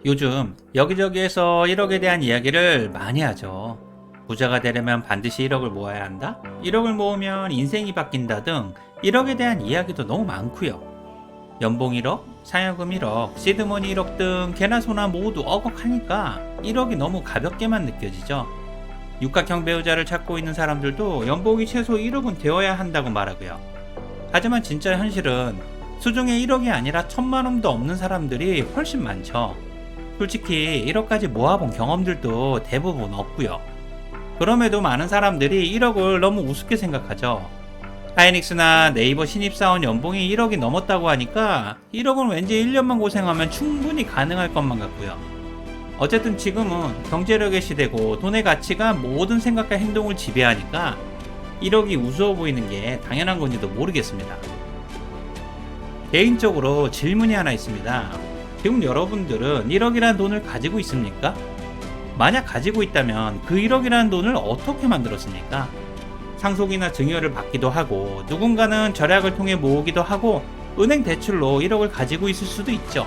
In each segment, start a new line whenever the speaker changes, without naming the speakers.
요즘 여기저기에서 1억에 대한 이야기를 많이 하죠. 부자가 되려면 반드시 1억을 모아야 한다? 1억을 모으면 인생이 바뀐다 등 1억에 대한 이야기도 너무 많고요. 연봉 1억, 상여금 1억, 시드머니 1억 등 개나 소나 모두 억억하니까 1억이 너무 가볍게만 느껴지죠. 육각형 배우자를 찾고 있는 사람들도 연봉이 최소 1억은 되어야 한다고 말하고요. 하지만 진짜 현실은 수중에 1억이 아니라 1000만 원도 없는 사람들이 훨씬 많죠. 솔직히 1억까지 모아본 경험들도 대부분 없고요. 그럼에도 많은 사람들이 1억을 너무 우습게 생각하죠. 하이닉스나 네이버 신입사원 연봉이 1억이 넘었다고 하니까 1억은 왠지 1년만 고생하면 충분히 가능할 것만 같고요. 어쨌든 지금은 경제력의 시대고 돈의 가치가 모든 생각과 행동을 지배하니까 1억이 우스워 보이는 게 당연한 건지도 모르겠습니다. 개인적으로 질문이 하나 있습니다. 지금 여러분들은 1억이라는 돈을 가지고 있습니까? 만약 가지고 있다면 그 1억이라는 돈을 어떻게 만들었습니까? 상속이나 증여를 받기도 하고 누군가는 절약을 통해 모으기도 하고 은행 대출로 1억을 가지고 있을 수도 있죠.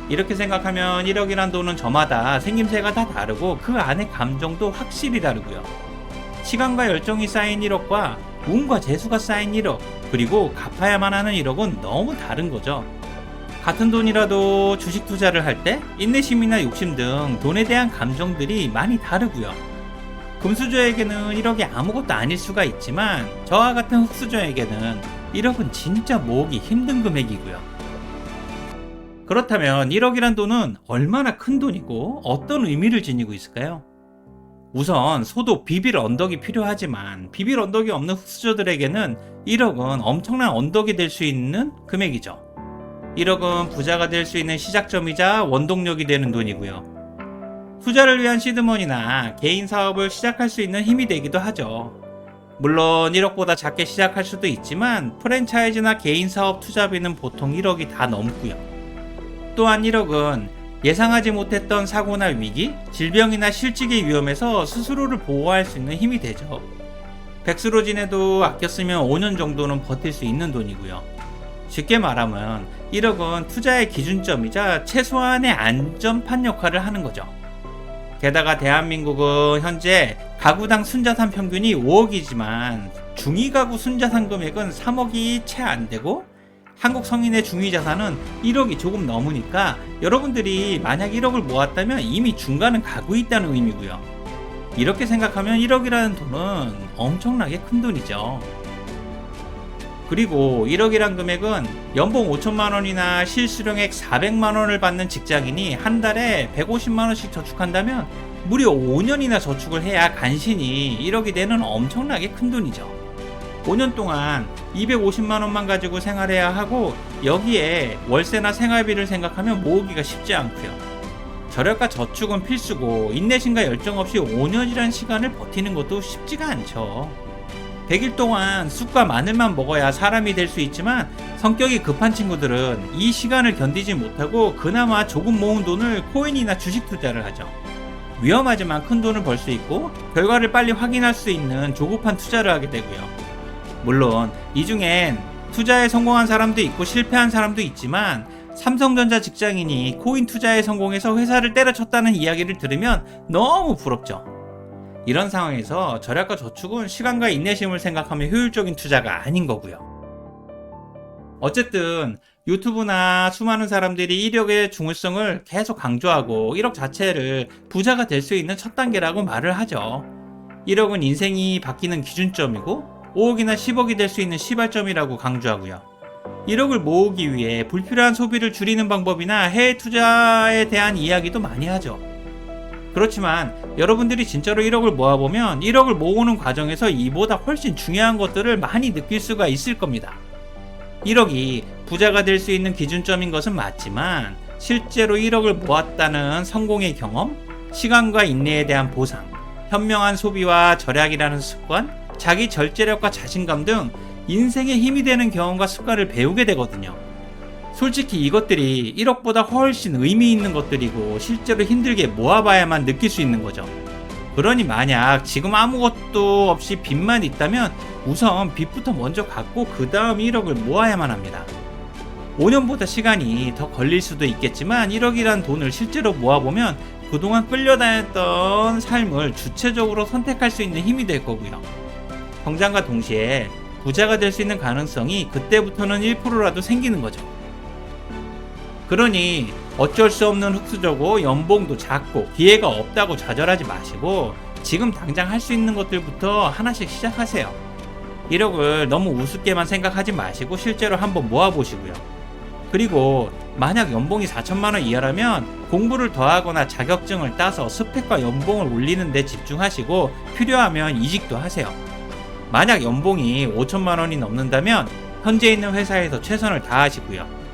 이렇게 생각하면 1억이란 돈은 저마다 생김새가 다 다르고 그 안의 감정도 확실히 다르고요. 시간과 열정이 쌓인 1억과 운과 재수가 쌓인 1억, 그리고 갚아야만 하는 1억은 너무 다른 거죠. 같은 돈이라도 주식 투자를 할 때 인내심이나 욕심 등 돈에 대한 감정들이 많이 다르고요. 금수저에게는 1억이 아무것도 아닐 수가 있지만 저와 같은 흑수저에게는 1억은 진짜 모으기 힘든 금액이고요. 그렇다면 1억이란 돈은 얼마나 큰 돈이고 어떤 의미를 지니고 있을까요? 우선 소도 비빌 언덕이 필요하지만 비빌 언덕이 없는 흑수저들에게는 1억은 엄청난 언덕이 될 수 있는 금액이죠. 1억은 부자가 될 수 있는 시작점이자 원동력이 되는 돈이고요. 투자를 위한 시드머니나 개인 사업을 시작할 수 있는 힘이 되기도 하죠. 물론 1억보다 작게 시작할 수도 있지만 프랜차이즈나 개인 사업 투자비는 보통 1억이 다 넘고요. 또한 1억은 예상하지 못했던 사고나 위기, 질병이나 실직의 위험에서 스스로를 보호할 수 있는 힘이 되죠. 백수로 지내도 아껴 쓰면 5년 정도는 버틸 수 있는 돈이고요. 쉽게 말하면 1억은 투자의 기준점이자 최소한의 안전판 역할을 하는 거죠. 게다가 대한민국은 현재 가구당 순자산 평균이 5억이지만 중위가구 순자산 금액은 3억이 채 안 되고 한국 성인의 중위자산은 1억이 조금 넘으니까 여러분들이 만약 1억을 모았다면 이미 중간은 가고 있다는 의미고요. 이렇게 생각하면 1억이라는 돈은 엄청나게 큰 돈이죠. 그리고 1억이란 금액은 연봉 5천만 원이나 실수령액 400만 원을 받는 직장인이 한 달에 150만 원씩 저축한다면 무려 5년이나 저축을 해야 간신히 1억이 되는 엄청나게 큰 돈이죠. 5년 동안 250만 원만 가지고 생활해야 하고 여기에 월세나 생활비를 생각하면 모으기가 쉽지 않고요. 절약과 저축은 필수고 인내심과 열정 없이 5년이라는 시간을 버티는 것도 쉽지가 않죠. 100일 동안 쑥과 마늘만 먹어야 사람이 될 수 있지만 성격이 급한 친구들은 이 시간을 견디지 못하고 그나마 조금 모은 돈을 코인이나 주식 투자를 하죠. 위험하지만 큰 돈을 벌 수 있고 결과를 빨리 확인할 수 있는 조급한 투자를 하게 되고요. 물론 이 중엔 투자에 성공한 사람도 있고 실패한 사람도 있지만 삼성전자 직장인이 코인 투자에 성공해서 회사를 때려쳤다는 이야기를 들으면 너무 부럽죠. 이런 상황에서 절약과 저축은 시간과 인내심을 생각하면 효율적인 투자가 아닌 거고요. 어쨌든 유튜브나 수많은 사람들이 1억의 중요성을 계속 강조하고 1억 자체를 부자가 될 수 있는 첫 단계라고 말을 하죠. 1억은 인생이 바뀌는 기준점이고 5억이나 10억이 될 수 있는 시발점이라고 강조하고요. 1억을 모으기 위해 불필요한 소비를 줄이는 방법이나 해외 투자에 대한 이야기도 많이 하죠. 그렇지만 여러분들이 진짜로 1억을 모아보면 1억을 모으는 과정에서 이보다 훨씬 중요한 것들을 많이 느낄 수가 있을 겁니다. 1억이 부자가 될 수 있는 기준점인 것은 맞지만 실제로 1억을 모았다는 성공의 경험, 시간과 인내에 대한 보상, 현명한 소비와 절약이라는 습관, 자기 절제력과 자신감 등 인생의 힘이 되는 경험과 습관을 배우게 되거든요. 솔직히 이것들이 1억보다 훨씬 의미 있는 것들이고 실제로 힘들게 모아봐야만 느낄 수 있는 거죠. 그러니 만약 지금 아무것도 없이 빚만 있다면 우선 빚부터 먼저 갚고 그 다음 1억을 모아야만 합니다. 5년보다 시간이 더 걸릴 수도 있겠지만 1억이란 돈을 실제로 모아보면 그동안 끌려다녔던 삶을 주체적으로 선택할 수 있는 힘이 될 거고요. 성장과 동시에 부자가 될 수 있는 가능성이 그때부터는 1%라도 생기는 거죠. 그러니 어쩔 수 없는 흙수저고 연봉도 작고 기회가 없다고 좌절하지 마시고 지금 당장 할 수 있는 것들부터 하나씩 시작하세요. 1억을 너무 우습게만 생각하지 마시고 실제로 한번 모아보시고요. 그리고 만약 연봉이 4천만 원 이하라면 공부를 더 하거나 자격증을 따서 스펙과 연봉을 올리는 데 집중하시고 필요하면 이직도 하세요. 만약 연봉이 5천만 원이 넘는다면 현재 있는 회사에서 최선을 다하시고요.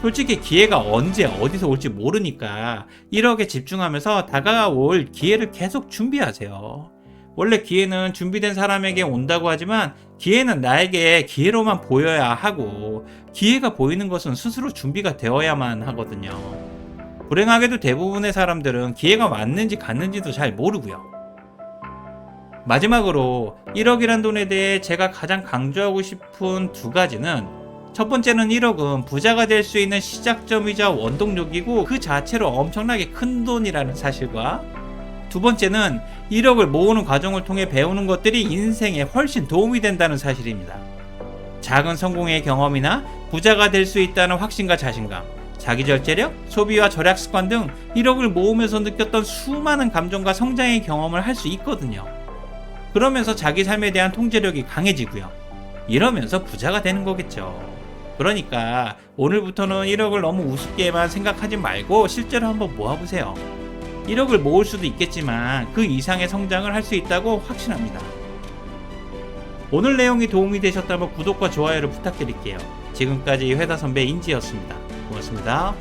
솔직히 기회가 언제 어디서 올지 모르니까 1억에 집중하면서 다가올 기회를 계속 준비하세요. 원래 기회는 준비된 사람에게 온다고 하지만 기회는 나에게 기회로만 보여야 하고 기회가 보이는 것은 스스로 준비가 되어야만 하거든요. 불행하게도 대부분의 사람들은 기회가 왔는지 갔는지도 잘 모르고요. 마지막으로 1억이란 돈에 대해 제가 가장 강조하고 싶은 두 가지는, 첫 번째는 1억은 부자가 될 수 있는 시작점이자 원동력이고 그 자체로 엄청나게 큰 돈이라는 사실과, 두 번째는 1억을 모으는 과정을 통해 배우는 것들이 인생에 훨씬 도움이 된다는 사실입니다. 작은 성공의 경험이나 부자가 될 수 있다는 확신과 자신감, 자기절제력, 소비와 절약 습관 등 1억을 모으면서 느꼈던 수많은 감정과 성장의 경험을 할 수 있거든요. 그러면서 자기 삶에 대한 통제력이 강해지고요. 이러면서 부자가 되는 거겠죠. 그러니까 오늘부터는 1억을 너무 우습게만 생각하지 말고 실제로 한번 모아보세요. 1억을 모을 수도 있겠지만 그 이상의 성장을 할 수 있다고 확신합니다. 오늘 내용이 도움이 되셨다면 구독과 좋아요를 부탁드릴게요. 지금까지 회사 선배 인지였습니다. 고맙습니다.